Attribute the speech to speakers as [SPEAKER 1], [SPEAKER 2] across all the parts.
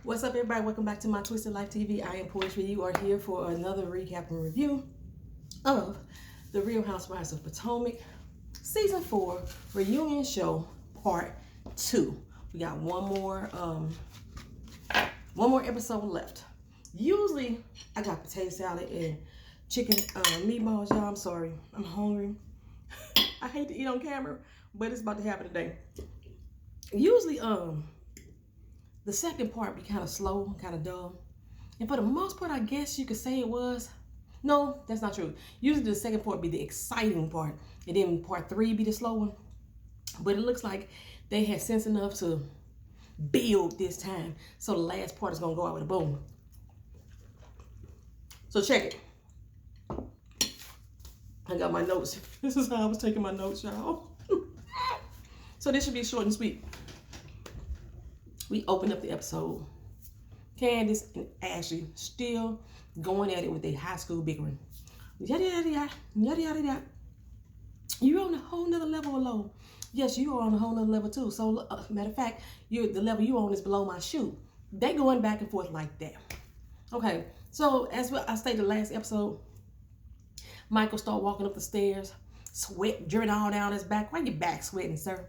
[SPEAKER 1] What's up, everybody? Welcome back to my Twisted Life TV. I am Poetry. You are here for another recap and review of The Real Housewives of Potomac, Season 4, Reunion Show, Part 2. We got one more episode left. Usually, I got potato salad and chicken meatballs, y'all. I'm sorry. I'm hungry. I hate to eat on camera, but it's about to happen today. Usually, the second part be kind of slow, kind of dull. And for the most part, I guess you could say it was. No, that's not true. Usually the second part be the exciting part. And then part 3 be the slow one. But it looks like they had sense enough to build this time. So the last part is going to go out with a boom. So check it. I got my notes. This is how I was taking my notes, y'all. So this should be short and sweet. We opened up the episode. Candace and Ashley still going at it with their high school bickering. Yada, yada, yada, yada, yada, yada. You're on a whole nother level below. Yes, you are on a whole nother level too. So, matter of fact, the level you on is below my shoe. They going back and forth like that. Okay, so as I stated last episode, Michael start walking up the stairs, sweat dripping all down his back. Why your back sweating, sir?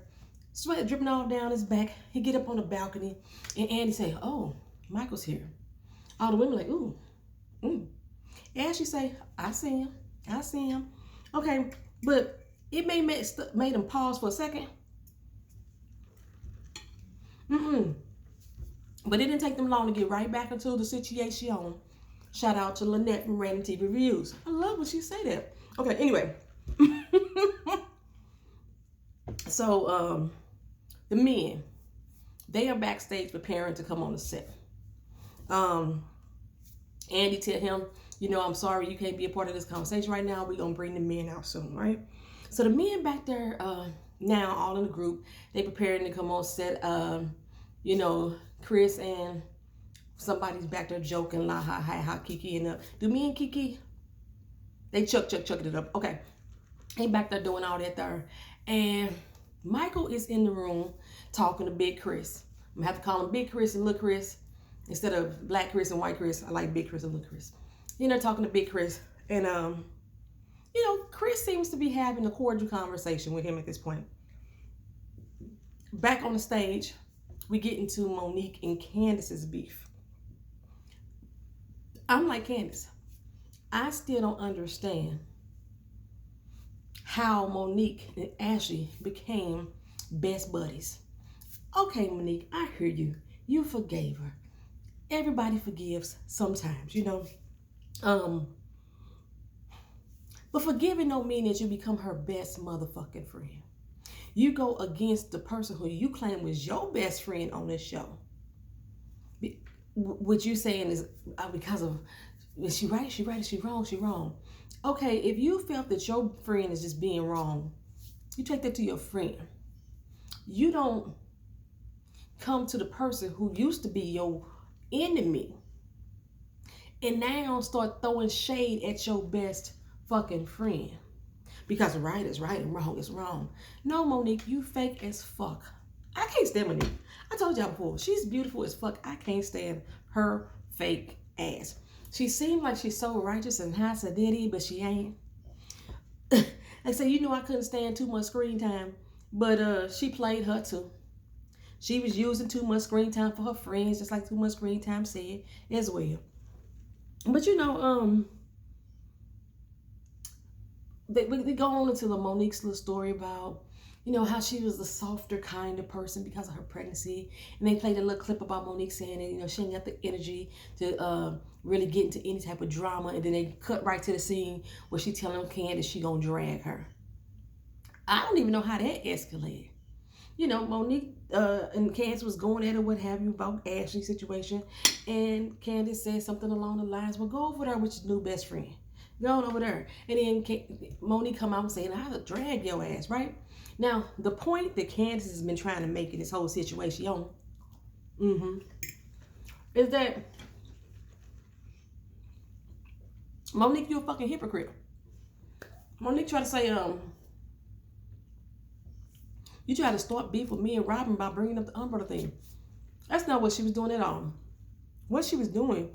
[SPEAKER 1] Sweat dripping all down his back. He get up on the balcony, and Andy say, "Oh, Michael's here." All the women like, "Ooh, Ashley say, "I see him. I see him." Okay, but it made him pause for a second. But it didn't take them long to get right back into the situation. Shout out to Lynette from Random TV Reviews. I love when she say that. Okay, anyway. So, the men, they are backstage preparing to come on the set. Andy tell him, "I'm sorry you can't be a part of this conversation right now. We're going to bring the men out soon," right? So the men back there now, all in the group, they preparing to come on set. Chris and somebody's back there joking, la ha ha ha, Kiki and do me and Kiki, they chucking it up. Okay, they back there doing all that there, and Michael is in the room talking to Big Chris. I'm gonna have to call him Big Chris and Little Chris instead of Black Chris and White Chris. I like Big Chris and Little Chris. Talking to Big Chris, and Chris seems to be having a cordial conversation with him at this point. Back on the stage, we get into Monique and Candace's beef. I'm like Candace. I still don't understand how Monique and Ashley became best buddies. Okay, Monique, I hear you. You forgave her. Everybody forgives sometimes, But forgiving don't mean that you become her best motherfucking friend. You go against the person who you claim was your best friend on this show. What you saying is because of, is she right? Is she wrong? She wrong. Okay, if you felt that your friend is just being wrong, you take that to your friend. You don't come to the person who used to be your enemy and now start throwing shade at your best fucking friend. Because right is right and wrong is wrong. No, Monique, you fake as fuck. I can't stand Monique. I told y'all before, she's beautiful as fuck. I can't stand her fake ass. She seemed like she's so righteous and high sedity, but she ain't. I say, I couldn't stand too much screen time, but she played her too. She was using too much screen time for her friends, just like too much screen time said as well. But they go on into the Monique's little story about, how she was the softer kind of person because of her pregnancy. And they played a little clip about Monique saying that, she ain't got the energy to really get into any type of drama. And then they cut right to the scene where she telling Candace she gonna drag her. I don't even know how that escalated. Monique and Candace was going at it, what have you, about Ashley's situation. And Candace said something along the lines, well, go over there with your new best friend. Go on over there. And then Monique come out and saying, I have to drag your ass, right? Now, the point that Candace has been trying to make in this whole situation is that Monique, you a fucking hypocrite. Monique tried to say, you try to start beef with me and Robin by bringing up the umbrella thing. That's not what she was doing at all. what she was doing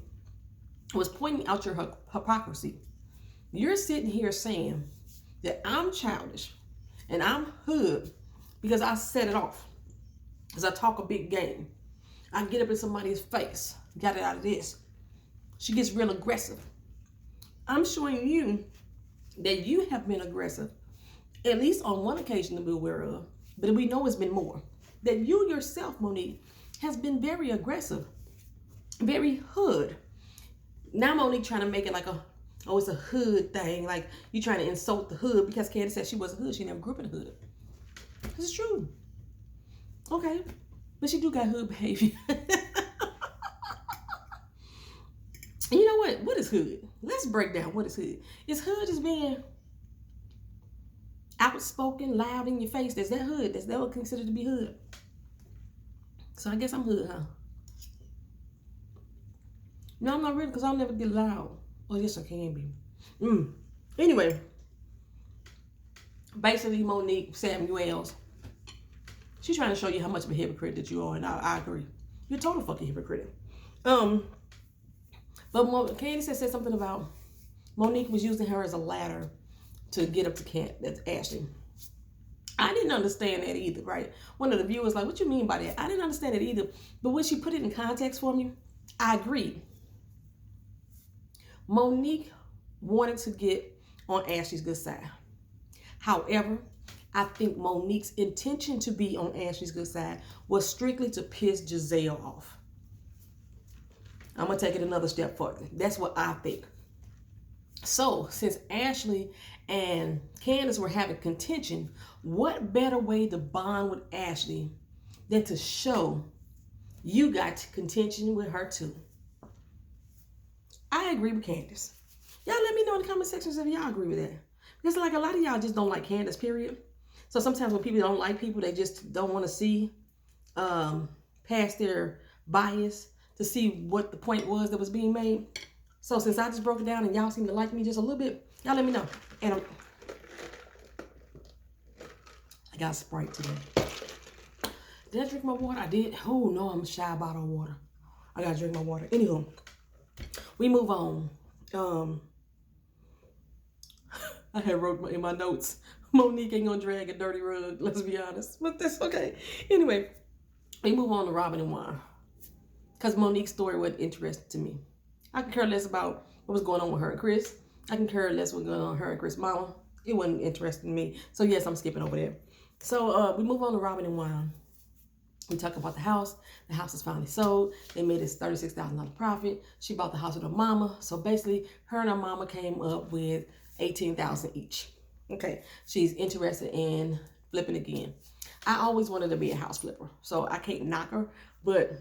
[SPEAKER 1] was pointing out your hypocrisy. You're sitting here saying that I'm childish and I'm hood because I set it off. Because I talk a big game. I get up in somebody's face. Got it out of this. She gets real aggressive. I'm showing you that you have been aggressive, at least on one occasion to be aware of, but we know it's been more. That you yourself, Monique, has been very aggressive, very hood. Now Monique trying to make it like it's a hood thing, like you trying to insult the hood because Candace said she wasn't hood. She never grew up in the hood. This is true. Okay, but she do got hood behavior. And you know what? What is hood? Let's break down what is hood. Is hood just being outspoken, loud in your face? Is that hood? Is that what considered to be hood? So I guess I'm hood, huh? No, I'm not really, because I'll never get loud. Oh, yes, I can be. Anyway, basically, Monique Samuels, she's trying to show you how much of a hypocrite that you are, and I agree. You're a total fucking hypocrite. But Candace said something about Monique was using her as a ladder to get up to that's Ashley. I didn't understand that either, right? One of the viewers like, what you mean by that? I didn't understand it either. But when she put it in context for me, I agreed. Monique wanted to get on Ashley's good side. However, I think Monique's intention to be on Ashley's good side was strictly to piss Giselle off. I'm going to take it another step further. That's what I think. So, since Ashley and Candace were having contention, what better way to bond with Ashley than to show you got contention with her too? I agree with Candace. Y'all let me know in the comment sections if y'all agree with that. Because like a lot of y'all just don't like Candace, period. So sometimes when people don't like people, they just don't want to see past their bias to see what the point was that was being made. So since I just broke it down and y'all seem to like me just a little bit, y'all let me know. And I got Sprite today. Did I drink my water? I did. Oh no, I'm shy about our water. I gotta drink my water. Anywho, we move on. I had wrote in my notes, Monique ain't gonna drag a dirty rug, let's be honest. But that's okay. Anyway, we move on to Robin and Juan. Because Monique's story wasn't interesting to me. I can care less about what was going on with her and Chris. I can care less what was going on with her and Chris' mama. It wasn't interesting to me. So yes, I'm skipping over there. So we move on to Robin and Juan. We talk about the house. The house is finally sold. They made this $36,000 profit. She bought the house with her mama. So basically, her and her mama came up with $18,000 each. Okay, she's interested in flipping again. I always wanted to be a house flipper, so I can't knock her, but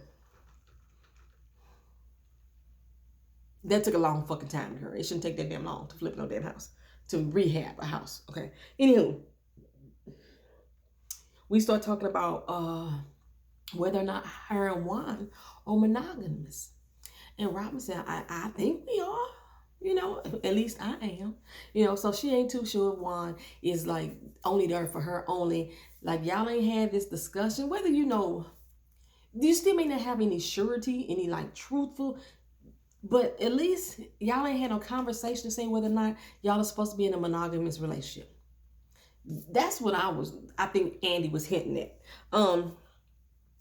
[SPEAKER 1] that took a long fucking time to her. It shouldn't take that damn long to flip no damn house, to rehab a house. Okay, anywho, we start talking about whether or not her and Juan are monogamous. And Robin said, I think we are. You know, at least I am. You know, so she ain't too sure Juan is like only there for her only. Like y'all ain't had this discussion. Whether you know, you still may not have any surety, any like truthful, but at least y'all ain't had no conversation to say whether or not y'all are supposed to be in a monogamous relationship. That's what I think Andy was hinting at.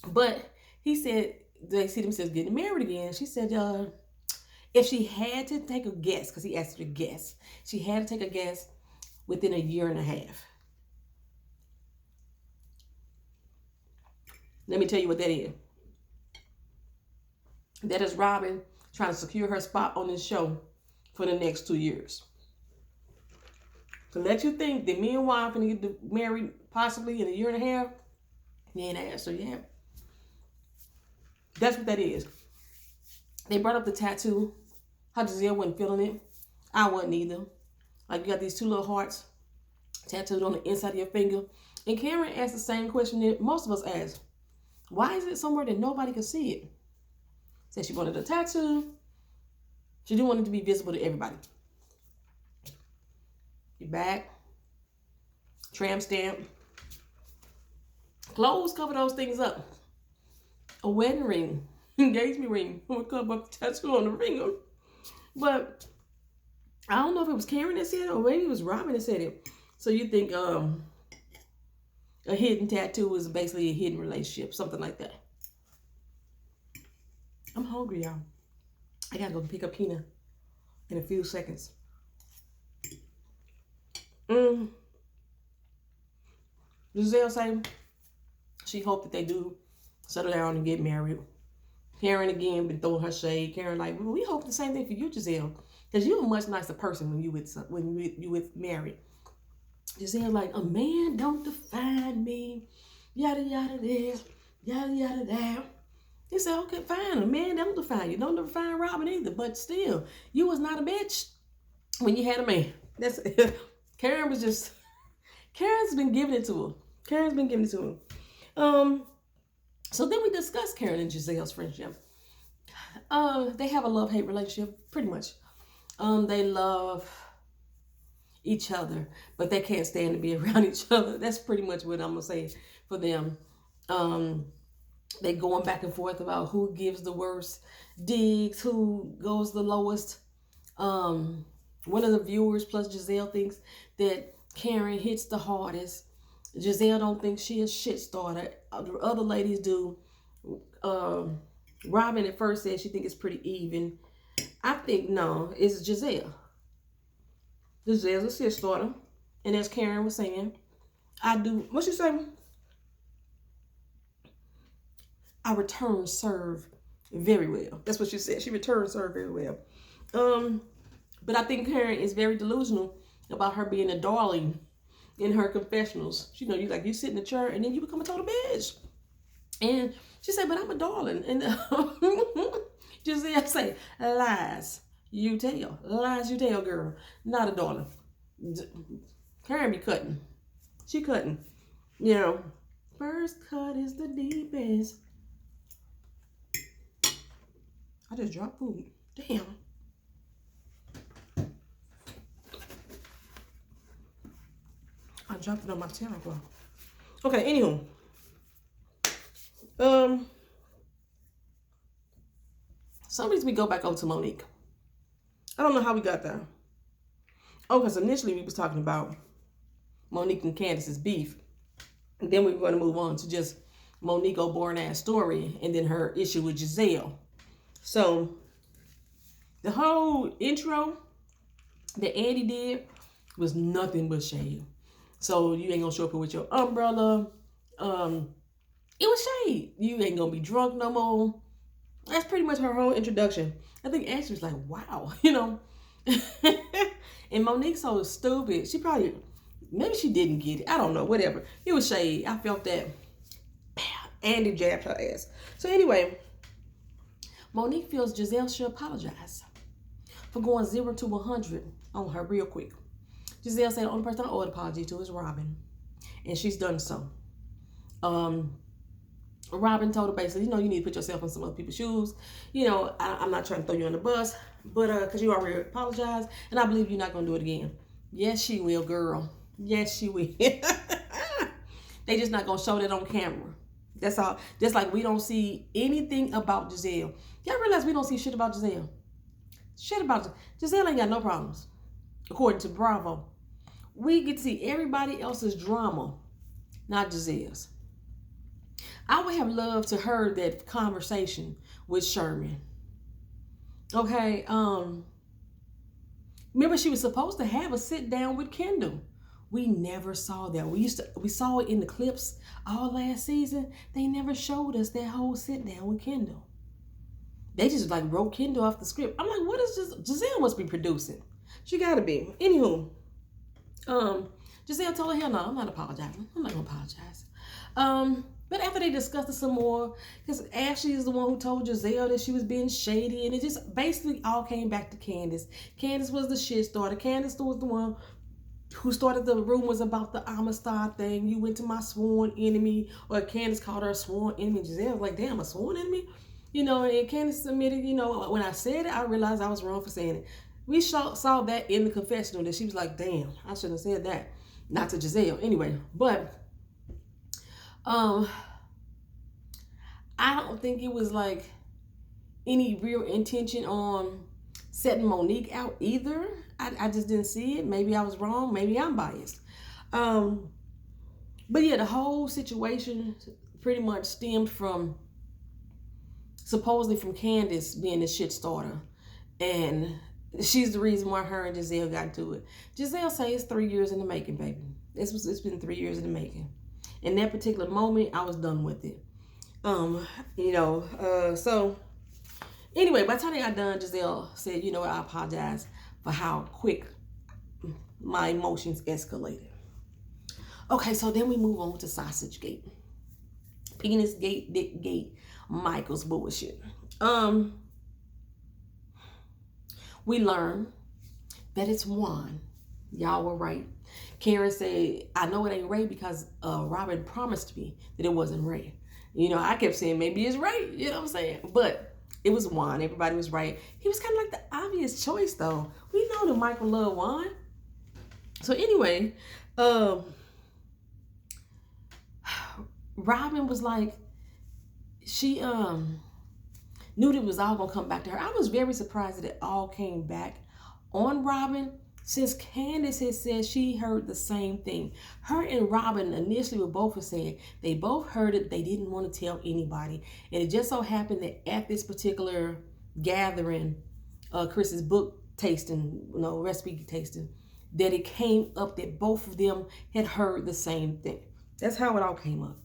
[SPEAKER 1] But he said they see themselves getting married again. She said, if she had to take a guess, because he asked her to guess, she had to take a guess within a year and a half. Let me tell you what that is. That is Robin trying to secure her spot on this show for the next 2 years. To let you think that me and Juan can get married possibly in a year and a half, he ain't asked her yet. That's what that is. They brought up the tattoo. How Giselle wasn't feeling it. I wasn't either. Like you got these two little hearts tattooed on the inside of your finger. And Karen asked the same question that most of us ask. Why is it somewhere that nobody can see it? Said she wanted a tattoo. She didn't want it to be visible to everybody. Your back, tramp stamp. Clothes cover those things up. A wedding ring. engagement ring with a club up tattoo on the finger. But I don't know if it was Karen that said it or maybe it was Robin that said it. So you think a hidden tattoo is basically a hidden relationship, something like that. I'm hungry, y'all. I gotta go pick up Kina in a few seconds. Giselle saying she hoped that they do settle down and get married. Karen again been throwing her shade. Karen like, well, we hope the same thing for you, Giselle, because you're a much nicer person when you with married. Giselle like, a man don't define me, yada yada this, yada yada that. He said, okay, fine, a man don't define you, don't define Robin either, but still, you was not a bitch when you had a man. That's Karen's been giving it to her. Karen's been giving it to her. So then we discussed Karen and Giselle's friendship. They have a love-hate relationship, pretty much. They love each other, but they can't stand to be around each other. That's pretty much what I'm gonna say for them. They going back and forth about who gives the worst digs, who goes the lowest. One of the viewers plus Giselle thinks that Karen hits the hardest. Giselle don't think she a shit starter. The other ladies do. Robin at first said she think it's pretty even. I think no, it's Giselle. Giselle's a shit starter. And as Karen was saying, I do, what she saying? I return serve very well. That's what she said. She returned serve very well. But I think Karen is very delusional about her being a darling in her confessionals. You know, you sit in the chair and then you become a total bitch. And she said, but I'm a darling. And Giselle say, lies you tell. Lies you tell, girl. Not a darling. Karen be cutting. She cutting. You know, first cut is the deepest. I just dropped food. Damn. I dropped it on my tablecloth. Okay, anywho. Some reason we go back over to Monique. I don't know how we got there. Oh, because initially we was talking about Monique and Candace's beef. And then we were going to move on to just Monique O'Born ass story and then her issue with Giselle. So the whole intro that Andy did was nothing but shade. So you ain't gonna show up here with your umbrella. It was shade. You ain't gonna be drunk no more. That's pretty much her whole introduction. I think Ashley was like, wow, you know. And Monique's so stupid. She probably, maybe she didn't get it. I don't know, whatever. It was shade. I felt that. Andy jabbed her ass. So anyway, Monique feels Giselle should apologize for going 0 to 100 on her real quick. Giselle said the only person I owe an apology to is Robin. And she's done so. Robin told her basically, you know, you need to put yourself in some other people's shoes. You know, I'm not trying to throw you on the bus, but because you already apologized, and I believe you're not going to do it again. Yes, she will, girl. Yes, she will. They just not going to show that on camera. That's all. Just like we don't see anything about Giselle. Y'all realize we don't see shit about Giselle? Shit about Giselle ain't got no problems, according to Bravo. We get to see everybody else's drama, not Giselle's. I would have loved to heard that conversation with Sherman. Okay, remember she was supposed to have a sit down with Kendall. We never saw that. We saw it in the clips all last season. They never showed us that whole sit down with Kendall. They just like wrote Kendall off the script. I'm like, what is this? Giselle must be producing. She gotta be. Anywho, Giselle told her, hell no, I'm not apologizing. I'm not gonna apologize. But after they discussed it some more, because Ashley is the one who told Giselle that she was being shady, and it just basically all came back to Candace. Candace was the shit starter. Candace was the one who started the rumors about the Amistad thing. You went to my sworn enemy, or Candace called her a sworn enemy. Giselle was like, damn, a sworn enemy? You know, and Candace admitted, you know, when I said it, I realized I was wrong for saying it. We saw that in the confessional, that she was like, damn, I shouldn't have said that. Not to Giselle. Anyway, but I don't think it was like any real intention on setting Monique out either. I just didn't see it. Maybe I was wrong. Maybe I'm biased. But yeah, the whole situation pretty much stemmed from supposedly from Candace being the shit starter. And she's the reason why her and Giselle got into it. Giselle say it's 3 years in the making, baby. It's been 3 years in the making. In that particular moment, I was done with it. So anyway, by the time they got done, Giselle said, you know what, I apologize for how quick my emotions escalated. Okay, so then we move on to Sausage Gate. Penis Gate, Dick Gate, Michael's bullshit. We learn that it's Juan. Y'all were right. Karen said, I know it ain't Ray because Robin promised me that it wasn't Ray. You know, I kept saying maybe it's Ray, you know what I'm saying? But it was Juan. Everybody was right. He was kind of like the obvious choice, though. We know that Michael loved Juan. So anyway, Robin was like, she knew that it was all gonna come back to her. I was very surprised that it all came back on Robin, since Candace had said she heard the same thing. Her and Robin initially were both saying they both heard it, they didn't want to tell anybody. And it just so happened that at this particular gathering, Chris's book tasting, recipe tasting, that it came up that both of them had heard the same thing. That's how it all came up.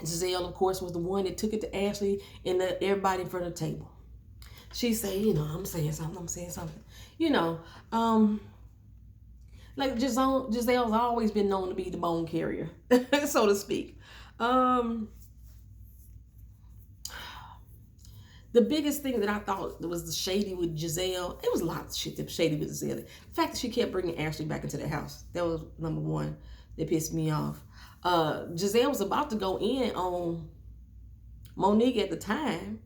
[SPEAKER 1] Giselle, of course, was the one that took it to Ashley and everybody in front of the table. She said, I'm saying something. Like Giselle's always been known to be the bone carrier, so to speak. The biggest thing that I thought was the shady with Giselle, it was a lot of shit that was shady with Giselle. The fact that she kept bringing Ashley back into the house, that was number one that pissed me off. Giselle was about to go in on Monique at the time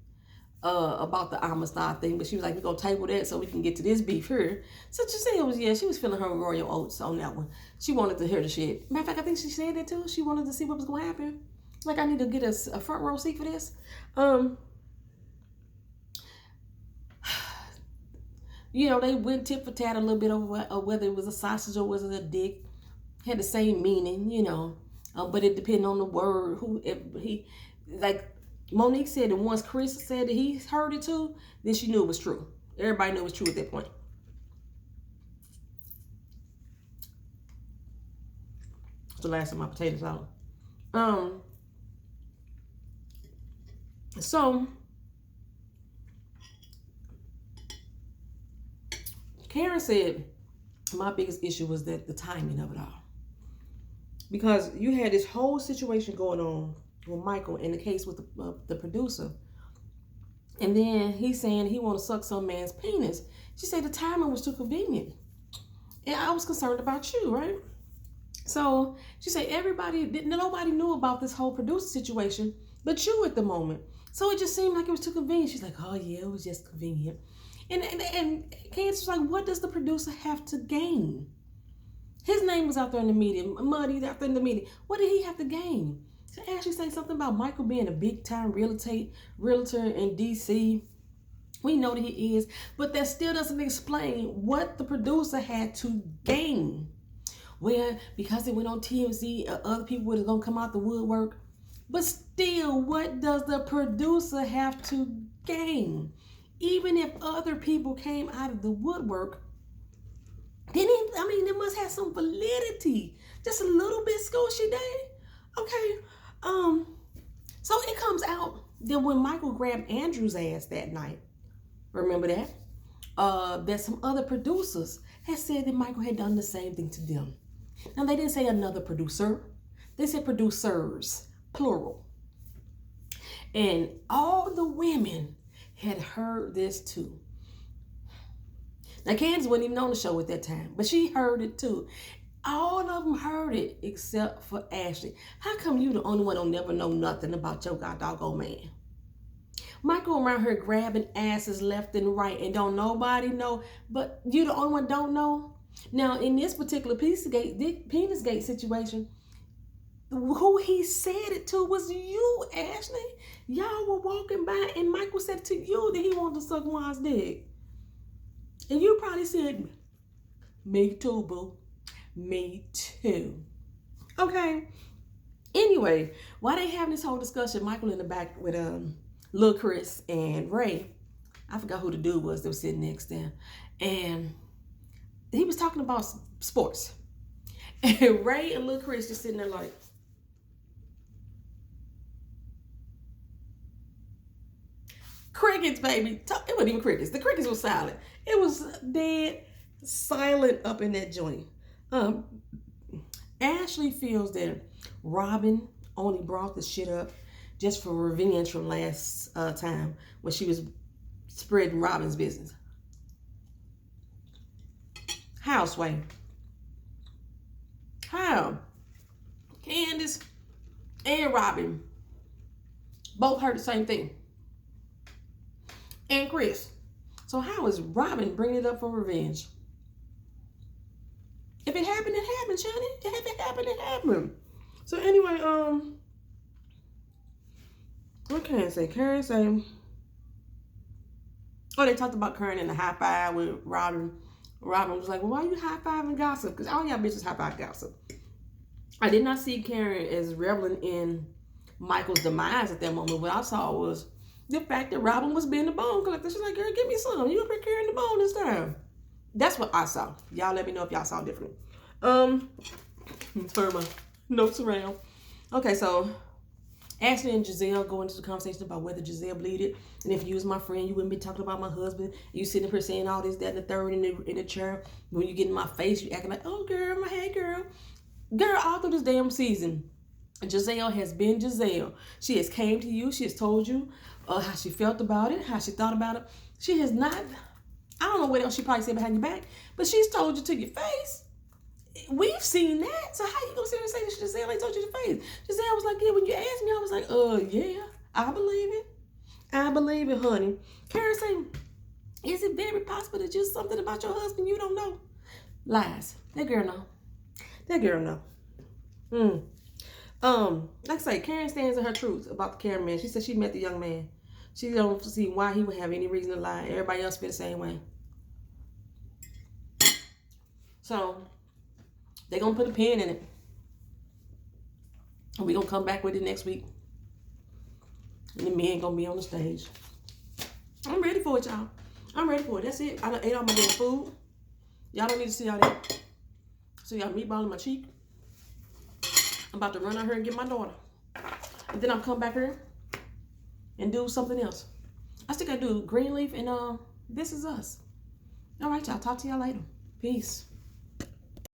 [SPEAKER 1] about the Amistad thing, but she was like, we're going to table that so we can get to this beef here. So Giselle she was feeling her royal oats on that one. She wanted to hear the shit. Matter of fact, I think she said that too. She wanted to see what was going to happen. Like, I need to get a front row seat for this. They went tit for tat a little bit over whether it was a sausage or was it a dick. Had the same meaning, but it depended on the word. Like Monique said that once Chris said that he heard it too, then she knew it was true. Everybody knew it was true at that point. It's the last of my potatoes out. So Karen said my biggest issue was that the timing of it all. Because you had this whole situation going on with Michael in the case with the producer. And then he's saying he want to suck some man's penis. She said the timing was too convenient. And I was concerned about you, right? So she said nobody knew about this whole producer situation but you at the moment. So it just seemed like it was too convenient. She's like, oh yeah, it was just convenient. And Candace was like, what does the producer have to gain? His name was out there in the media. Muddy's out there in the media. What did he have to gain? So Ashley say something about Michael being a big time realtor in DC. We know that he is, but that still doesn't explain what the producer had to gain. Well, because it went on TMZ, other people were gonna come out the woodwork. But still, what does the producer have to gain? Even if other people came out of the woodwork, then it must have some validity. Just a little bit squishy day. Okay. So it comes out that when Michael grabbed Andrew's ass that night, remember that? That some other producers had said that Michael had done the same thing to them. Now they didn't say another producer. They said producers, plural. And all the women had heard this too. Now, Candace wasn't even on the show at that time, but she heard it too. All of them heard it except for Ashley. How come you the only one don't never know nothing about your doggone man? Michael around here grabbing asses left and right and don't nobody know, but you the only one don't know? Now, in this particular Penisgate situation, who he said it to was you, Ashley. Y'all were walking by and Michael said to you that he wanted to suck Juan's dick. And you probably said, me too, boo. Me too. Okay. Anyway, while they having this whole discussion, Michael in the back with Lil Chris and Ray. I forgot who the dude was that was sitting next to him. And he was talking about sports. And Ray and Lil Chris just sitting there like, crickets, baby. It wasn't even crickets. The crickets were silent. It was dead silent up in that joint. Ashley feels that Robin only brought the shit up just for revenge from last time when she was spreading Robin's business. How, Sway? How? Candace and Robin both heard the same thing. And Chris. So how is Robin bringing it up for revenge? If it happened, it happened, Shani. If it happened, it happened. So anyway, what can I say? Karen say, oh, they talked about Karen in the high five with Robin. Robin was like, well, why you high fiving gossip? Because all y'all bitches high five gossip. I did not see Karen as reveling in Michael's demise at that moment. What I saw was the fact that Robin was being the bone collector. She's like, girl, give me some. You up here carrying the bone this time. That's what I saw. Y'all let me know if y'all saw differently. Turn my notes around. Okay, so Ashley and Giselle go into the conversation about whether Giselle bleeded. And if you was my friend, you wouldn't be talking about my husband. You sitting up here saying all this, that, and the third in the chair. When you get in my face, you acting like, oh, girl, my hey, girl. Girl, all through this damn season, Giselle has been Giselle. She has came to you. She has told you how she felt about it, how she thought about it. She has not, I don't know what else she probably said behind your back, but she's told you to your face. We've seen that. So how you gonna sit here and say that Giselle ain't told you to your face? Giselle was like, yeah, when you asked me, I was like, yeah, I believe it. I believe it, honey. Karen said, is it very possible that just something about your husband you don't know? Lies. That girl know. That girl know. Like I say, Karen stands in her truth about the cameraman. She said she met the young man. She don't see why he would have any reason to lie. Everybody else feel the same way. So they're gonna put a pin in it. And we're gonna come back with it next week. And the men gonna be on the stage. I'm ready for it, y'all. I'm ready for it. That's it. I done ate all my damn food. Y'all don't need to see all that. See y'all meatball in my cheek. I'm about to run out here and get my daughter. And then I'll come back here and do something else. I still gotta do Greenleaf and This Is Us. All right, y'all. Talk to y'all later. Peace.